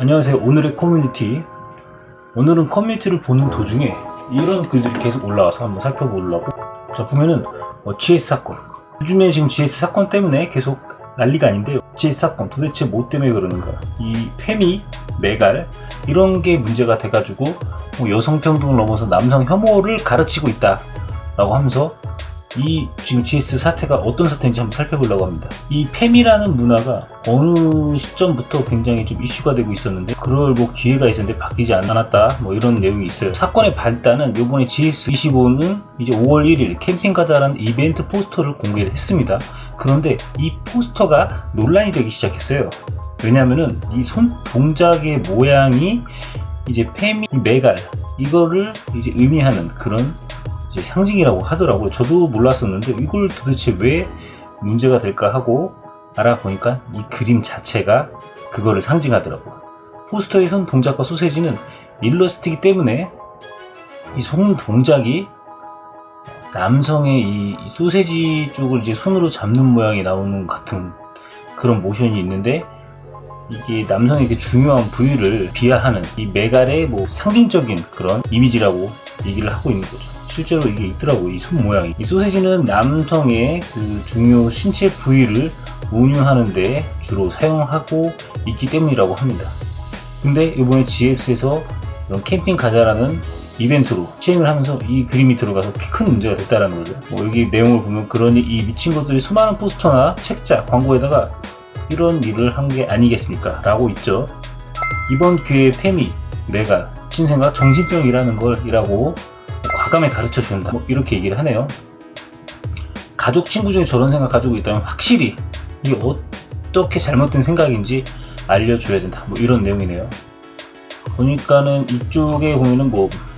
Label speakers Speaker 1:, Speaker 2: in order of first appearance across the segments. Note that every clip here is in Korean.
Speaker 1: 안녕하세요. 오늘의 커뮤니티. 오늘은 커뮤니티를 보는 도중에 이런 글들이 계속 올라와서 한번 살펴보려고. 자, 보면은 GS 사건, 요즘에 지금 GS 사건 때문에 계속 난리가 아닌데요. GS 사건 도대체 뭐 때문에 그러는가, 이 페미, 메갈 이런 게 문제가 돼가지고 여성평등을 넘어서 남성 혐오를 가르치고 있다 라고 하면서 이 지금 GS 사태가 어떤 사태인지 한번 살펴보려고 합니다. 이 페미라는 문화가 어느 시점부터 굉장히 좀 이슈가 되고 있었는데, 그럴 기회가 있었는데 바뀌지 않았다, 이런 내용이 있어요. 사건의 발단은 요번에 GS25는 이제 5월 1일 캠핑 가자라는 이벤트 포스터를 공개를 했습니다. 그런데 이 포스터가 논란이 되기 시작했어요. 왜냐면은 이 손 동작의 모양이 이제 페미, 메갈 이거를 이제 의미하는 그런 이제 상징이라고 하더라고요. 저도 몰랐었는데 이걸 도대체 왜 문제가 될까 하고 알아보니까 이 그림 자체가 그거를 상징하더라고요. 포스터의 손 동작과 소세지는 일러스트이기 때문에 이 손 동작이 남성의 이 소세지 쪽을 이제 손으로 잡는 모양이 나오는 같은 그런 모션이 있는데, 이게 남성에게 중요한 부위를 비하하는 이 메갈의 상징적인 그런 이미지라고 얘기를 하고 있는 거죠. 실제로 이게 있더라고요. 이 손 모양이. 이 소세지는 남성의 그 중요 신체 부위를 운유하는데 주로 사용하고 있기 때문이라고 합니다. 근데 이번에 GS에서 이런 캠핑 가자라는 이벤트로 시행을 하면서 이 그림이 들어가서 큰 문제가 됐다라는 거죠. 여기 내용을 보면, 그러니 이 미친 것들이 수많은 포스터나 책자, 광고에다가 이런 일을 한 게 아니겠습니까? 라고 있죠. 이번 기회에 페미, 메갈, 신생과 정신병이라는 걸이라고 과감히 가르쳐 준다, 이렇게 얘기를 하네요. 가족, 친구 중에 저런 생각 가지고 있다면 확실히 이게 어떻게 잘못된 생각인지 알려줘야 된다, 이런 내용이네요. 보니까는 이쪽에 보면은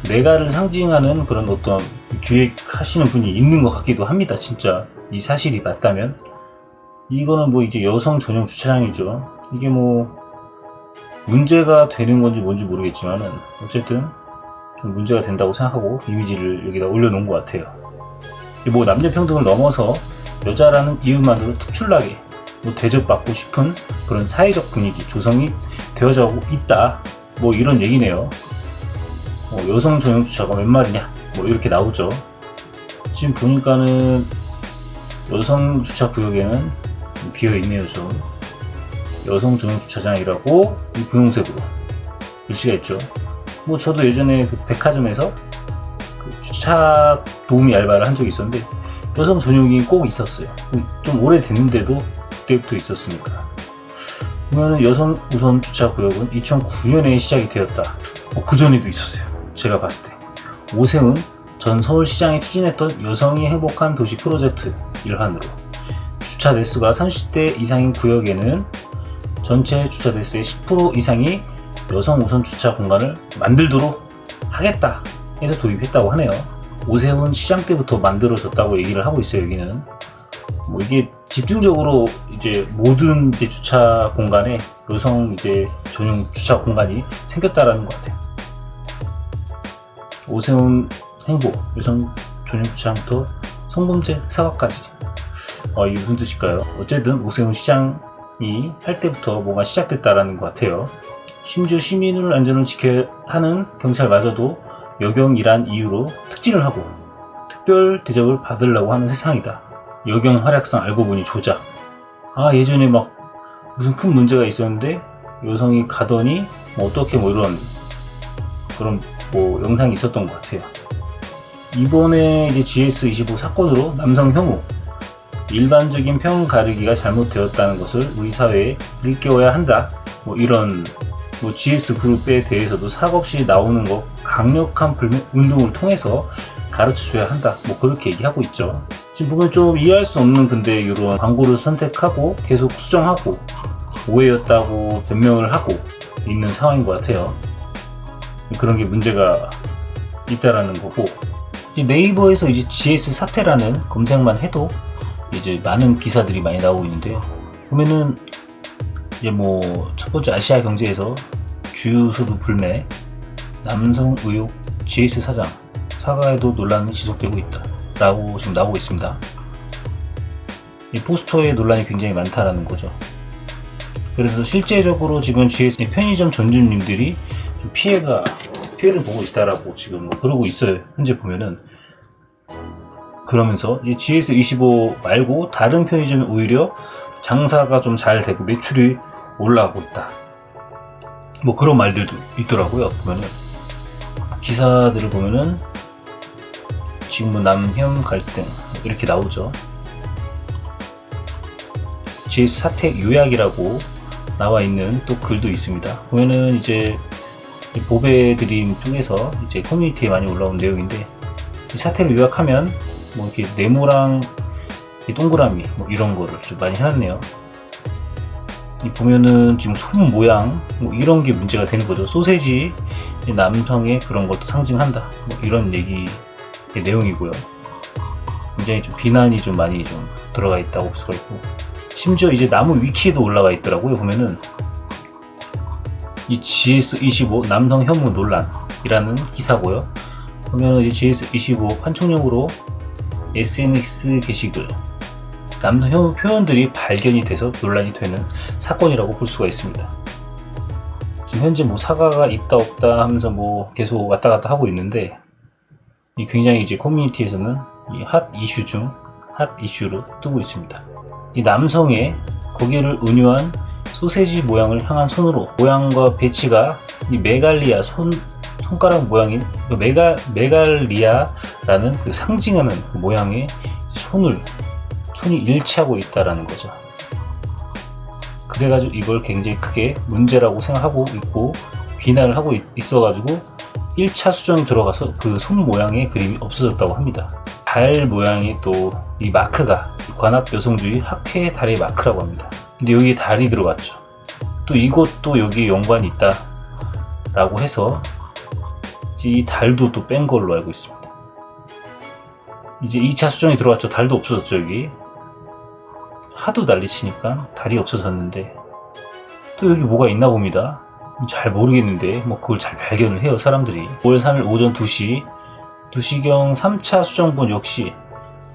Speaker 1: 메갈을 상징하는 그런 어떤 기획하시는 분이 있는 것 같기도 합니다. 진짜 이 사실이 맞다면. 이거는 이제 여성 전용 주차장이죠. 이게 문제가 되는 건지 뭔지 모르겠지만은 어쨌든 좀 문제가 된다고 생각하고 이미지를 여기다 올려놓은 것 같아요. 남녀 평등을 넘어서 여자라는 이유만으로 특출나게 대접받고 싶은 그런 사회적 분위기 조성이 되어져 있다, 이런 얘기네요. 여성 전용 주차가 웬 말이냐, 이렇게 나오죠. 지금 보니까는 여성 주차 구역에는 비어있네요. 좀 여성 전용 주차장이라고 이 분홍색으로 글씨가 있죠. 저도 예전에 그 백화점에서 그 주차 도우미 알바를 한 적이 있었는데 여성 전용이 꼭 있었어요. 좀 오래됐는데도 그때부터 있었으니까. 보면은 여성 우선 주차 구역은 2009년에 시작이 되었다. 그 전에도 있었어요. 제가 봤을 때. 오세훈 전 서울시장이 추진했던 여성이 행복한 도시 프로젝트 일환으로 주차 대수가 30대 이상인 구역에는 전체 주차 대수의 10% 이상이 여성 우선 주차 공간을 만들도록 하겠다 해서 도입했다고 하네요. 오세훈 시장 때부터 만들어졌다고 얘기를 하고 있어요. 여기는 이게 집중적으로 이제 모든 이제 주차 공간에 여성 이제 전용 주차 공간이 생겼다라는 것 같아요. 오세훈 행복 여성 전용 주차장부터 성범죄 사과까지. 이게 무슨 뜻일까요? 어쨌든 오세훈 시장이 할 때부터 뭐가 시작됐다라는 것 같아요. 심지어 시민을 안전을 지켜야 하는 경찰마저도 여경이란 이유로 특진을 하고 특별 대접을 받으려고 하는 세상이다. 여경 활약상 알고 보니 조작. 예전에 무슨 큰 문제가 있었는데 여성이 가더니 어떻게 이런 그런 영상이 있었던 것 같아요. 이번에 이제 GS25 사건으로 남성 혐오, 일반적인 평 가르기가 잘못되었다는 것을 우리 사회에 일깨워야 한다, 이런 GS 그룹에 대해서도 사과 없이 나오는 거 강력한 불매 운동을 통해서 가르쳐줘야 한다, 그렇게 얘기하고 있죠. 지금 보면 좀 이해할 수 없는 근데 이런 광고를 선택하고 계속 수정하고 오해였다고 변명을 하고 있는 상황인 것 같아요. 그런 게 문제가 있다라는 거고, 네이버에서 이제 GS 사태라는 검색만 해도 이제 많은 기사들이 많이 나오고 있는데요. 보면은 이제 첫 번째 아시아 경제에서 주유소도 불매, 남성 의혹 GS 사장 사과에도 논란이 지속되고 있다 라고 지금 나오고 있습니다. 이 포스터에 논란이 굉장히 많다라는 거죠. 그래서 실제적으로 지금 GS 편의점 전주님들이 좀 피해를 보고 있다라고 지금 뭐 그러고 있어요. 현재 보면은. 그러면서 이 GS25 말고 다른 편의점이 오히려 장사가 좀 잘 되고 매출이 올라가고 있다. 뭐 그런 말들도 있더라고요. 보면은 기사들을 보면은 지금 뭐 남혐 갈등 이렇게 나오죠. GS 사택 요약이라고 나와 있는 또 글도 있습니다. 보면은 이제 보배 드림 쪽에서 이제 커뮤니티에 많이 올라온 내용인데, 이 사택을 요약하면 뭐 이렇게 네모랑 이 동그라미 뭐 이런 거를 좀 많이 해놨네요. 이 보면은 지금 손 모양 뭐 이런 게 문제가 되는 거죠. 소세지 남성의 그런 것도 상징한다. 뭐 이런 얘기 내용이고요. 굉장히 좀 비난이 좀 많이 좀 들어가 있다고 볼 수가 있고, 심지어 이제 나무 위키에도 올라와 있더라고요. 보면은 이 GS25 남성 혐오 논란이라는 기사고요. 보면은 이 GS25 판촉용으로 SNS 게시글 남성 혐오 표현들이 발견이 돼서 논란이 되는 사건이라고 볼 수가 있습니다. 지금 현재 뭐 사과가 있다 없다 하면서 뭐 계속 왔다 갔다 하고 있는데, 이 굉장히 이제 커뮤니티에서는 이 핫 이슈 중 핫 이슈로 뜨고 있습니다. 이 남성의 거기를 은유한 소세지 모양을 향한 손으로, 모양과 배치가 이 메갈리아 손가락 모양인 메갈리아라는 그 상징하는 그 모양의 손이 일치하고 있다라는 거죠. 그래가지고 이걸 굉장히 크게 문제라고 생각하고 있고 비난을 하고 있어가지고 1차 수정이 들어가서 그 손 모양의 그림이 없어졌다고 합니다. 달 모양이 또 이 마크가 관합 여성주의 학회의 달의 마크라고 합니다. 근데 여기에 달이 들어갔죠. 또 이것도 여기에 연관이 있다 라고 해서 이 달도 또 뺀 걸로 알고 있습니다. 이제 2차 수정이 들어갔죠. 달도 없어졌죠. 여기 하도 난리치니까 달이 없어졌는데, 또 여기 뭐가 있나 봅니다. 잘 모르겠는데 뭐 그걸 잘 발견을 해요, 사람들이. 5월 3일 오전 2시경 3차 수정본 역시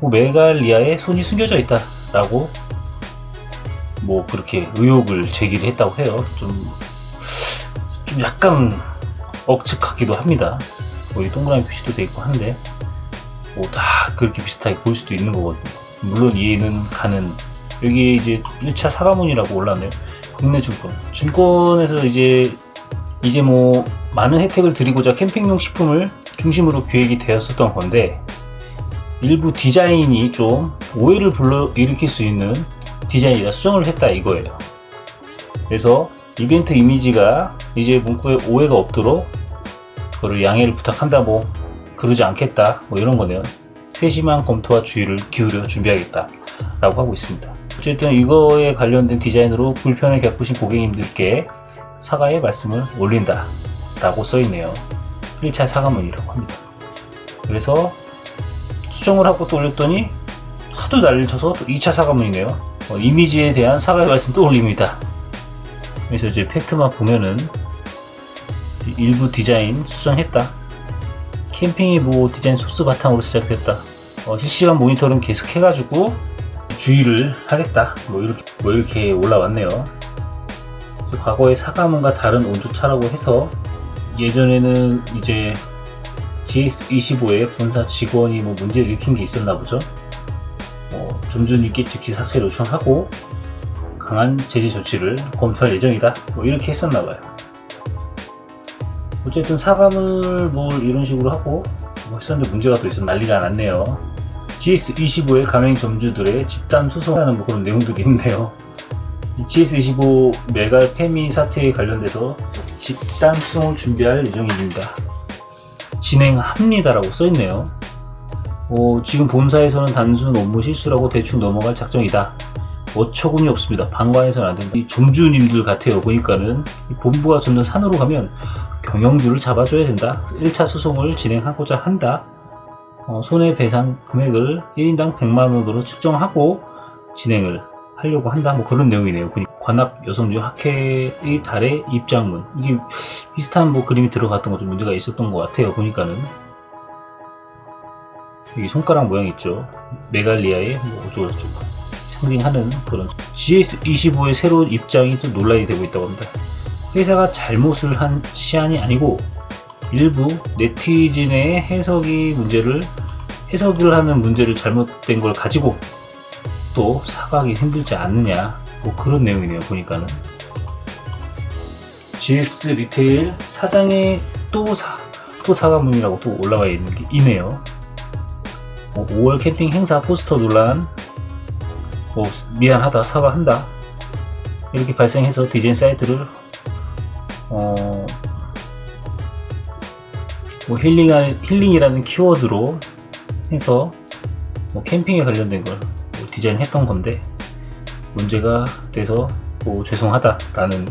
Speaker 1: 뭐 메갈리아에 손이 숨겨져 있다 라고 뭐 그렇게 의혹을 제기를 했다고 해요. 좀 약간 억측 같기도 합니다. 뭐 이 동그라미 표시도 돼 있고 한데 뭐 다 그렇게 비슷하게 볼 수도 있는 거거든요. 물론 이해는 가는. 여기 이제 1차 사과문이라고 올랐네요. 국내 증권에서 이제 뭐 많은 혜택을 드리고자 캠핑용 식품을 중심으로 기획이 되었었던 건데, 일부 디자인이 좀 오해를 불러일으킬 수 있는 디자인이라 수정을 했다 이거예요. 그래서 이벤트 이미지가 이제 문구에 오해가 없도록 그거를 양해를 부탁한다, 뭐 그러지 않겠다, 뭐 이런 거네요. 세심한 검토와 주의를 기울여 준비하겠다 라고 하고 있습니다. 어쨌든 이거에 관련된 디자인으로 불편을 겪으신 고객님들께 사과의 말씀을 올린다 라고 써있네요. 1차 사과문이라고 합니다. 그래서 수정을 하고 또 올렸더니 하도 난리를 쳐서 또 2차 사과문이네요. 이미지에 대한 사과의 말씀 또 올립니다. 그래서 이제 팩트만 보면은 일부 디자인 수정했다, 캠핑이 뭐 디자인 소스 바탕으로 시작됐다, 실시간 모니터링 계속 해가지고 주의를 하겠다, 뭐 이렇게 올라왔네요. 과거의 사과문과 다른 온도차라고 해서 예전에는 이제 GS25의 본사 직원이 뭐 문제를 일으킨 게 있었나 보죠. 점주님께 즉시 삭제를 요청하고 강한 제재 조치를 검토할 예정이다, 뭐 이렇게 했었나 봐요. 어쨌든 사과물 뭘 이런 식으로 하고 뭐 했었는데 문제가 또 있어 난리가 났네요. GS25의 가맹 점주들의 집단 소송하는 뭐 그런 내용들이 있네요. GS25 메갈 페미 사태에 관련돼서 집단 소송을 준비할 예정입니다. 진행합니다라고 써있네요. 지금 본사에서는 단순 업무 실수라고 대충 넘어갈 작정이다. 어처구니 없습니다. 방관해서는 안 된다. 이 점주님들 같아요. 보니까는 이 본부가 점점 산으로 가면 경영주를 잡아줘야 된다. 1차 소송을 진행하고자 한다. 손해배상 금액을 1인당 100만원으로 측정하고 진행을 하려고 한다, 뭐 그런 내용이네요. 관합 여성주의 학회의 달의 입장문, 이게 비슷한 뭐 그림이 들어갔던 거 좀 문제가 있었던 것 같아요. 보니까는 여기 손가락 모양 있죠. 메갈리아의 뭐 어쩌고저쩌고 상징하는 그런 GS25의 새로운 입장이 또 논란이 되고 있다고 합니다. 회사가 잘못을 한 시안이 아니고 일부 네티즌의 해석을 하는 문제를 잘못된 걸 가지고 또 사과하기 힘들지 않느냐, 뭐 그런 내용이네요. 보니까는 GS 리테일 사장의 또 사과문이라고 또 올라와 있는 게 있네요. 5월 캠핑 행사 포스터 논란, 미안하다, 사과한다, 이렇게 발생해서 디자인 사이트를 힐링이라는 키워드로 해서 캠핑에 관련된 걸 디자인했던 건데 문제가 돼서 죄송하다라는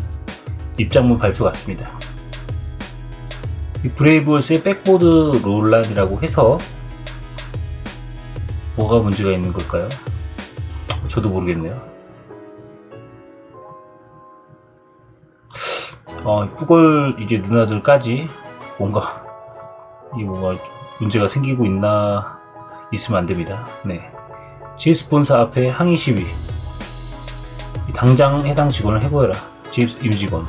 Speaker 1: 입장문 발표 같습니다. 이 브레이브홀스의 백보드 논란이라고 해서 뭐가 문제가 있는 걸까요? 저도 모르겠네요. 푸걸 이제 누나들까지 뭔가 문제가 생기고 있으면 안 됩니다. 네. GS 본사 앞에 항의 시위. 당장 해당 직원을 해고해라. GS 임직원.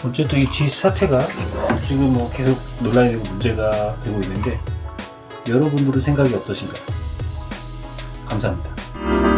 Speaker 1: 어쨌든 이 GS 사태가 지금 계속 논란이 되고 문제가 되고 있는데 여러분들의 생각이 어떠신가요? 감사합니다.